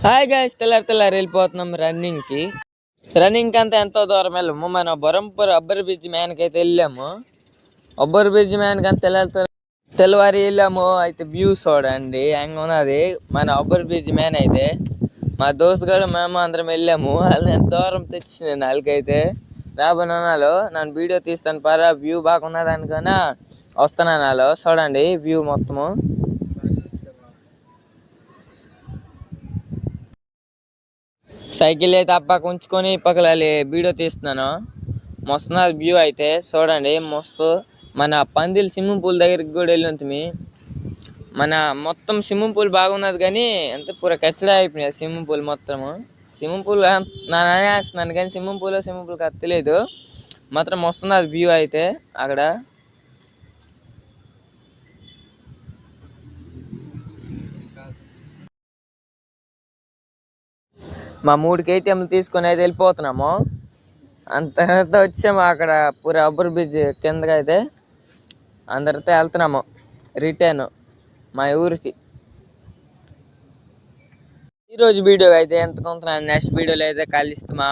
Hi guys, తెల్లారి వెళ్ళిపోతున్నాం running అంతా ఎంతో దూరం వెళ్ళాము. మన బరంపూర్ అబ్బర్ బ్రిడ్జ్ మ్యాన్కి అయితే వెళ్ళాము. అబ్బర్ బ్రిడ్జ్ మ్యాన్కి అంత తెల్లవారి వెళ్ళాము. అయితే వ్యూ చూడండి హంగ ఉన్నది. మన అబ్బర్ బ్రిడ్జ్ మ్యాన్ అయితే మా దోస్తు గారు మేము అందరం వెళ్ళాము. వాళ్ళని ఎంత దూరం తెచ్చింది వాళ్ళకైతే రాబోనాలో నన్ను వీడియో తీస్తాను పరా, వ్యూ బాగున్నది అనుకున్నా వస్తున్నాను. వాళ్ళు చూడండి వ్యూ మొత్తము. సైకిల్ అయితే అప్పక ఉంచుకొని పక్కల వీడియో తీస్తున్నాను. మస్తు వ్యూ అయితే చూడండి మస్తు. మన పందిల్ స్విమ్మింగ్ పూల్ దగ్గరికి కూడా వెళ్ళి ఉంటుంది. మన మొత్తం స్విమ్మింగ్ పూల్ బాగున్నది కానీ ఎంత పూర కచ్చడా అయిపోయినాయి స్విమ్మింగ్ పూల్ మొత్తము. స్విమ్మింగ్ పూల్ అనేస్తున్నాను కానీ స్విమ్మింగ్ పూల్ కాదు తెలియదు. మాత్రం వస్తున్నది వ్యూ అయితే అక్కడ. మా 3 KTMలు తీసుకొని అయితే వెళ్ళిపోతున్నాము. అంత తర్వాత వచ్చాము అక్కడ పూర అబ్బర్ బ్రిడ్జ్ కిందకి అయితే అందరితో వెళ్తున్నాము రిటర్న్ మా ఊరికి. ఈరోజు వీడియో అయితే ఎంత కొంటున్నాను. నెక్స్ట్ వీడియోలో అయితే కలుస్తామా.